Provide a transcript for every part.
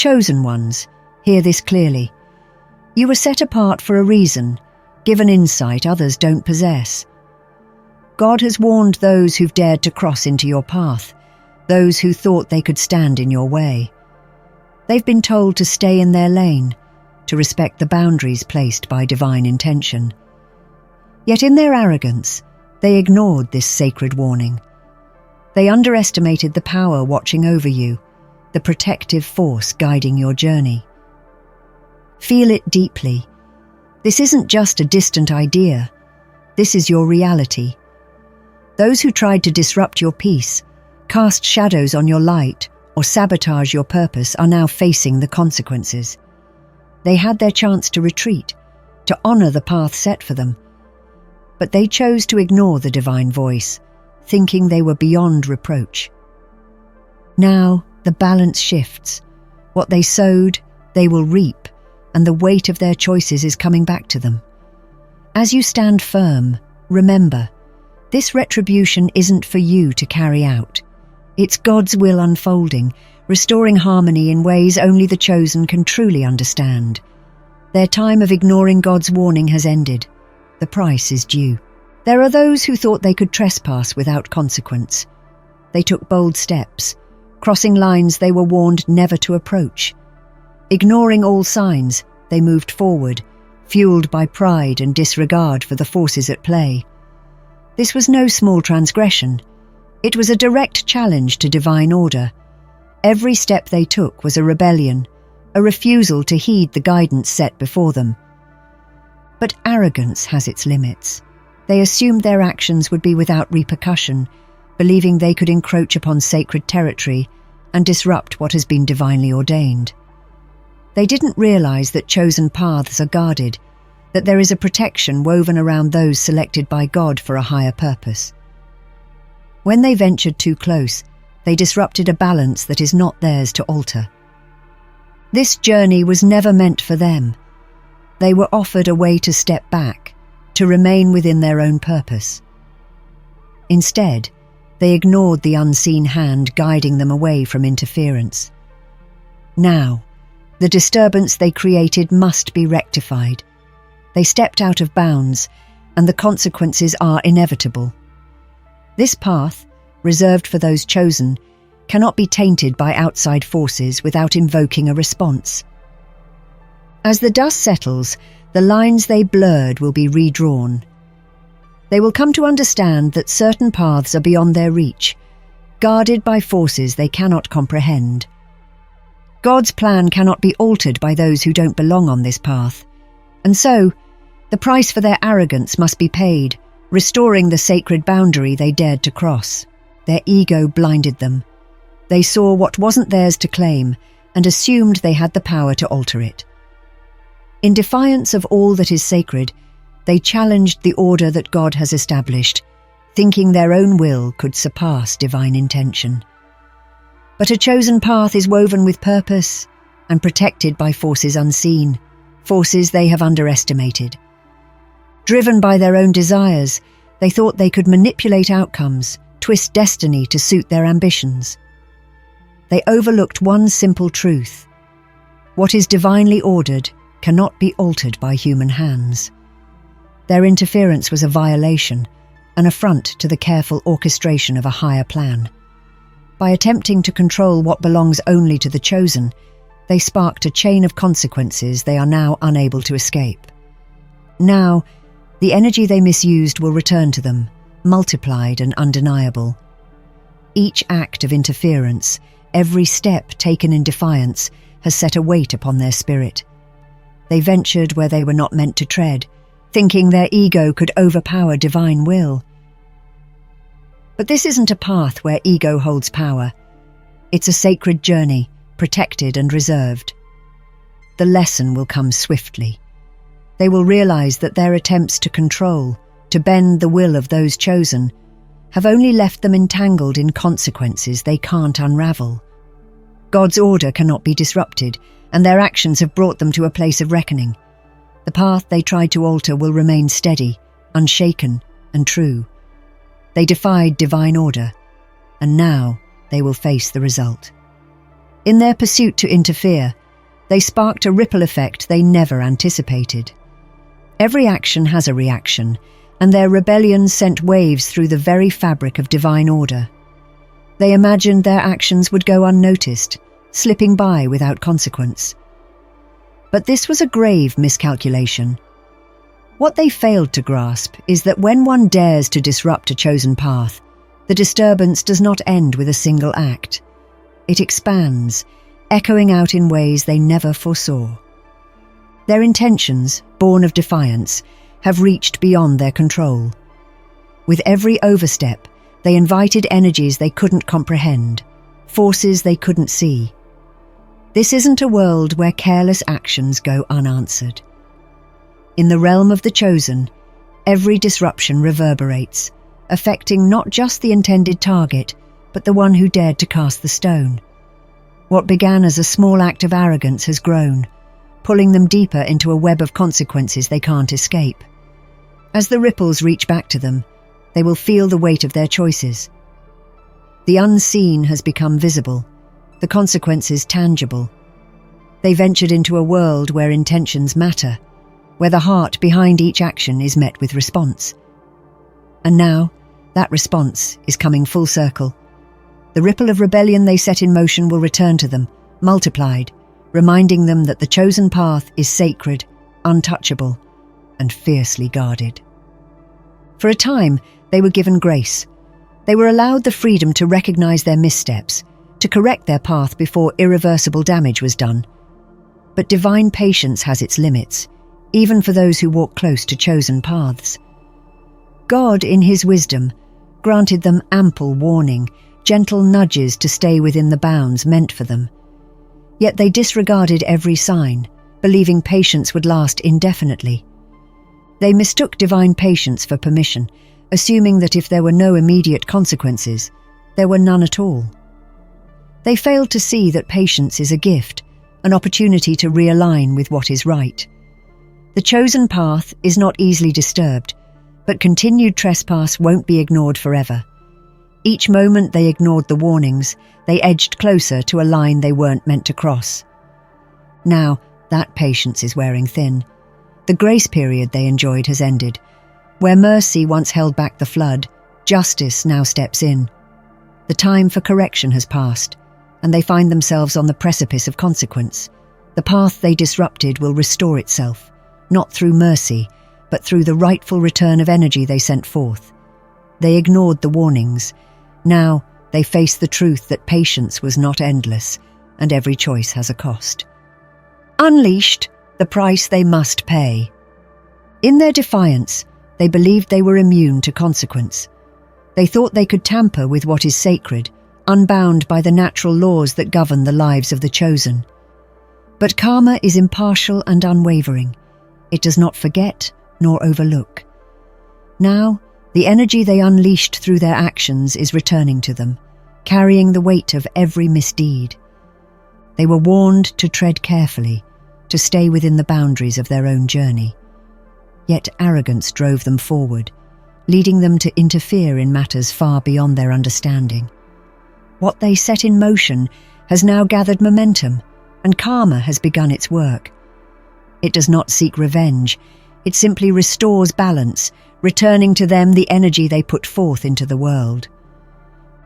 Chosen ones, hear this clearly. You were set apart for a reason, given insight others don't possess. God has warned those who've dared to cross into your path, those who thought they could stand in your way. They've been told to stay in their lane, to respect the boundaries placed by divine intention. Yet in their arrogance, they ignored this sacred warning. They underestimated the power watching over you, the protective force guiding your journey. Feel it deeply. This isn't just a distant idea. This is your reality. Those who tried to disrupt your peace, cast shadows on your light, or sabotage your purpose are now facing the consequences. They had their chance to retreat, to honor the path set for them. But they chose to ignore the divine voice, thinking they were beyond reproach. Now, the balance shifts. What they sowed, they will reap, and the weight of their choices is coming back to them. As you stand firm, remember, this retribution isn't for you to carry out. It's God's will unfolding, restoring harmony in ways only the chosen can truly understand. Their time of ignoring God's warning has ended. The price is due. There are those who thought they could trespass without consequence. They took bold steps, crossing lines they were warned never to approach. Ignoring all signs, they moved forward, fueled by pride and disregard for the forces at play. This was no small transgression. It was a direct challenge to divine order. Every step they took was a rebellion, a refusal to heed the guidance set before them. But arrogance has its limits. They assumed their actions would be without repercussion, believing they could encroach upon sacred territory and disrupt what has been divinely ordained. They didn't realize that chosen paths are guarded, that there is a protection woven around those selected by God for a higher purpose. When they ventured too close, they disrupted a balance that is not theirs to alter. This journey was never meant for them. They were offered a way to step back, to remain within their own purpose. Instead, they ignored the unseen hand guiding them away from interference. Now, the disturbance they created must be rectified. They stepped out of bounds, and the consequences are inevitable. This path, reserved for those chosen, cannot be tainted by outside forces without invoking a response. As the dust settles, the lines they blurred will be redrawn. They will come to understand that certain paths are beyond their reach, guarded by forces they cannot comprehend. God's plan cannot be altered by those who don't belong on this path, and so, the price for their arrogance must be paid, restoring the sacred boundary they dared to cross. Their ego blinded them. They saw what wasn't theirs to claim and assumed they had the power to alter it. In defiance of all that is sacred, they challenged the order that God has established, thinking their own will could surpass divine intention. But a chosen path is woven with purpose and protected by forces unseen, forces they have underestimated. Driven by their own desires, they thought they could manipulate outcomes, twist destiny to suit their ambitions. They overlooked one simple truth: what is divinely ordered cannot be altered by human hands. Their interference was a violation, an affront to the careful orchestration of a higher plan. By attempting to control what belongs only to the chosen, they sparked a chain of consequences they are now unable to escape. Now, the energy they misused will return to them, multiplied and undeniable. Each act of interference, every step taken in defiance, has set a weight upon their spirit. They ventured where they were not meant to tread, thinking their ego could overpower divine will. But this isn't a path where ego holds power. It's a sacred journey, protected and reserved. The lesson will come swiftly. They will realize that their attempts to control, to bend the will of those chosen, have only left them entangled in consequences they can't unravel. God's order cannot be disrupted, and their actions have brought them to a place of reckoning. The path they tried to alter will remain steady, unshaken, and true. They defied divine order, and now they will face the result. In their pursuit to interfere, they sparked a ripple effect they never anticipated. Every action has a reaction, and their rebellion sent waves through the very fabric of divine order. They imagined their actions would go unnoticed, slipping by without consequence. But this was a grave miscalculation. What they failed to grasp is that when one dares to disrupt a chosen path, the disturbance does not end with a single act. It expands, echoing out in ways they never foresaw. Their intentions, born of defiance, have reached beyond their control. With every overstep, they invited energies they couldn't comprehend, forces they couldn't see. This isn't a world where careless actions go unanswered. In the realm of the chosen, every disruption reverberates, affecting not just the intended target, but the one who dared to cast the stone. What began as a small act of arrogance has grown, pulling them deeper into a web of consequences they can't escape. As the ripples reach back to them, they will feel the weight of their choices. The unseen has become visible, the consequences tangible. They ventured into a world where intentions matter, where the heart behind each action is met with response. And now, that response is coming full circle. The ripple of rebellion they set in motion will return to them, multiplied, reminding them that the chosen path is sacred, untouchable, and fiercely guarded. For a time, they were given grace. They were allowed the freedom to recognize their missteps, to correct their path before irreversible damage was done. But divine patience has its limits, even for those who walk close to chosen paths. God, in his wisdom, granted them ample warning, gentle nudges to stay within the bounds meant for them. Yet they disregarded every sign, believing patience would last indefinitely. They mistook divine patience for permission, assuming that if there were no immediate consequences, there were none at all. They failed to see that patience is a gift, an opportunity to realign with what is right. The chosen path is not easily disturbed, but continued trespass won't be ignored forever. Each moment they ignored the warnings, they edged closer to a line they weren't meant to cross. Now, that patience is wearing thin. The grace period they enjoyed has ended. Where mercy once held back the flood, justice now steps in. The time for correction has passed, and they find themselves on the precipice of consequence. The path they disrupted will restore itself, not through mercy, but through the rightful return of energy they sent forth. They ignored the warnings. Now they face the truth that patience was not endless, and every choice has a cost. Unleashed, the price they must pay. In their defiance, they believed they were immune to consequence. They thought they could tamper with what is sacred, unbound by the natural laws that govern the lives of the chosen. But karma is impartial and unwavering. It does not forget nor overlook. Now, the energy they unleashed through their actions is returning to them, carrying the weight of every misdeed. They were warned to tread carefully, to stay within the boundaries of their own journey. Yet arrogance drove them forward, leading them to interfere in matters far beyond their understanding. What they set in motion has now gathered momentum, and karma has begun its work. It does not seek revenge, it simply restores balance, returning to them the energy they put forth into the world.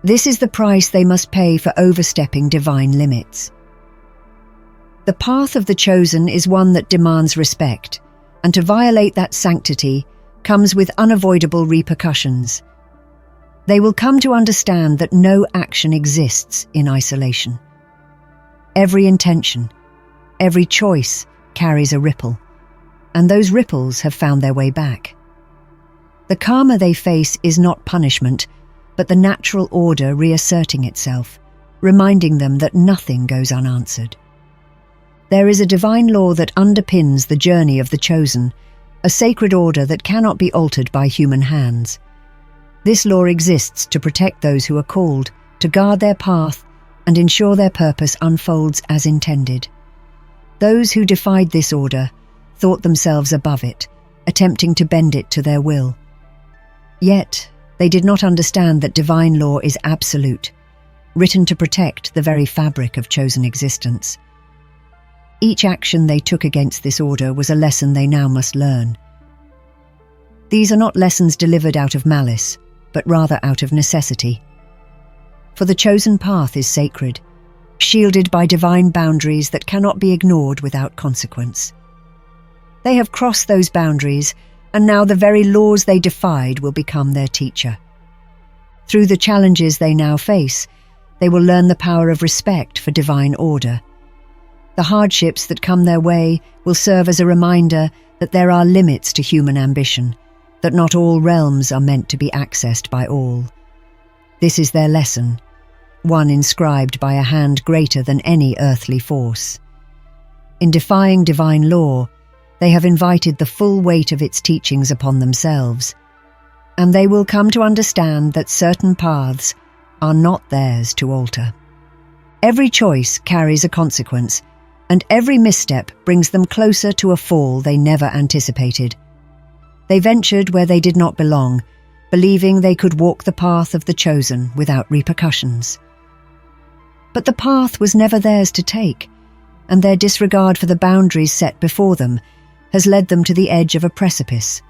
This is the price they must pay for overstepping divine limits. The path of the chosen is one that demands respect, and to violate that sanctity comes with unavoidable repercussions. They will come to understand that no action exists in isolation. Every intention, every choice carries a ripple, and those ripples have found their way back. The karma they face is not punishment, but the natural order reasserting itself, reminding them that nothing goes unanswered. There is a divine law that underpins the journey of the chosen, a sacred order that cannot be altered by human hands. This law exists to protect those who are called, to guard their path, and ensure their purpose unfolds as intended. Those who defied this order thought themselves above it, attempting to bend it to their will. Yet, they did not understand that divine law is absolute. written to protect the very fabric of chosen existence. Each action they took against this order was a lesson they now must learn. These are not lessons delivered out of malice, but rather out of necessity. For the chosen path is sacred, shielded by divine boundaries that cannot be ignored without consequence. They have crossed those boundaries, and now the very laws they defied will become their teacher. Through the challenges they now face, they will learn the power of respect for divine order. The hardships that come their way will serve as a reminder that there are limits to human ambition, that not all realms are meant to be accessed by all. This is their lesson, one inscribed by a hand greater than any earthly force. In defying divine law, they have invited the full weight of its teachings upon themselves, and they will come to understand that certain paths are not theirs to alter. Every choice carries a consequence, and every misstep brings them closer to a fall they never anticipated. They ventured where they did not belong, believing they could walk the path of the chosen without repercussions. But the path was never theirs to take, and their disregard for the boundaries set before them has led them to the edge of a precipice.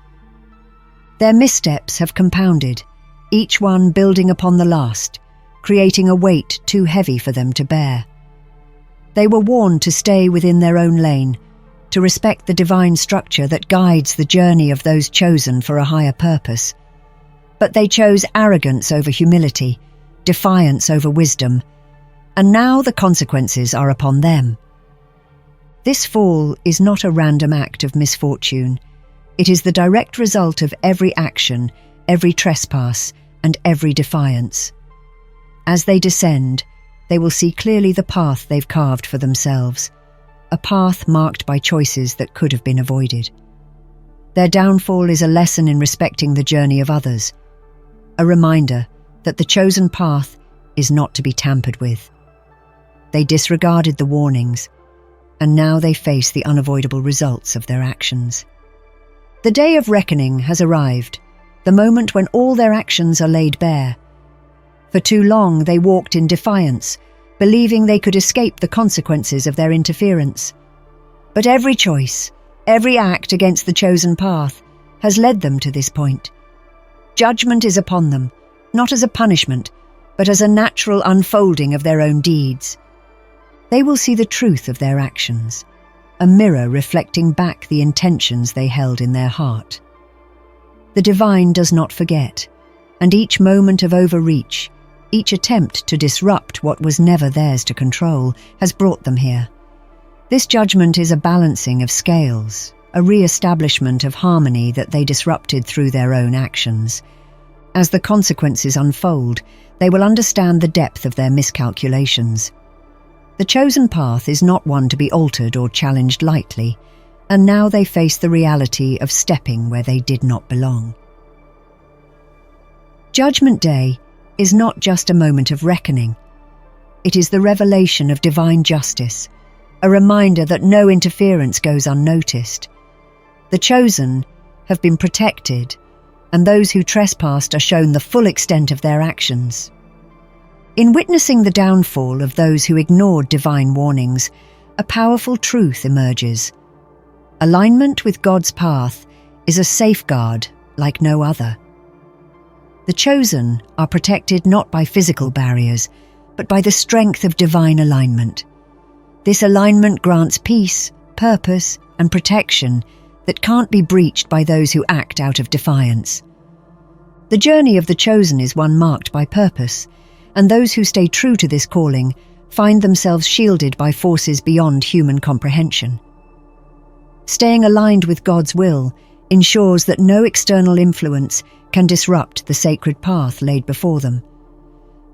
Their missteps have compounded, each one building upon the last, creating a weight too heavy for them to bear. They were warned to stay within their own lane, to respect the divine structure that guides the journey of those chosen for a higher purpose. But they chose arrogance over humility, defiance over wisdom, and now the consequences are upon them. This fall is not a random act of misfortune. It is the direct result of every action, every trespass, and every defiance. As they descend, they will see clearly the path they've carved for themselves, a path marked by choices that could have been avoided. Their downfall is a lesson in respecting the journey of others, a reminder that the chosen path is not to be tampered with. They disregarded the warnings, and now they face the unavoidable results of their actions. The day of reckoning has arrived, the moment when all their actions are laid bare. For too long they walked in defiance, believing they could escape the consequences of their interference. But every choice, every act against the chosen path, has led them to this point. Judgment is upon them, not as a punishment, but as a natural unfolding of their own deeds. They will see the truth of their actions, a mirror reflecting back the intentions they held in their heart. The divine does not forget, and each moment of overreach, each attempt to disrupt what was never theirs to control, has brought them here. This judgment is a balancing of scales, a re-establishment of harmony that they disrupted through their own actions. As the consequences unfold, they will understand the depth of their miscalculations. The chosen path is not one to be altered or challenged lightly, and now they face the reality of stepping where they did not belong. Judgment Day is not just a moment of reckoning. It is the revelation of divine justice, a reminder that no interference goes unnoticed. The chosen have been protected, and those who trespassed are shown the full extent of their actions. In witnessing the downfall of those who ignored divine warnings, a powerful truth emerges. Alignment with God's path is a safeguard like no other. The chosen are protected not by physical barriers, but by the strength of divine alignment. This alignment grants peace, purpose, and protection that can't be breached by those who act out of defiance. The journey of the chosen is one marked by purpose, and those who stay true to this calling find themselves shielded by forces beyond human comprehension. Staying aligned with God's will ensures that no external influence can disrupt the sacred path laid before them.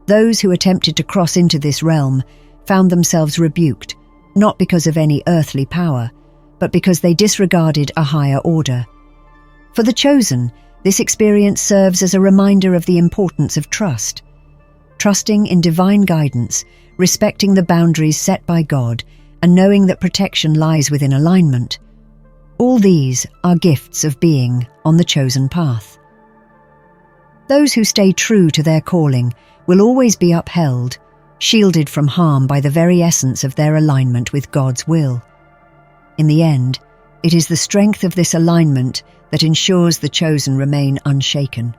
Those who attempted to cross into this realm found themselves rebuked, not because of any earthly power, but because they disregarded a higher order. For the chosen, this experience serves as a reminder of the importance of trust. Trusting in divine guidance, respecting the boundaries set by God, and knowing that protection lies within alignment. All these are gifts of being on the chosen path. Those who stay true to their calling will always be upheld, shielded from harm by the very essence of their alignment with God's will. In the end, it is the strength of this alignment that ensures the chosen remain unshaken.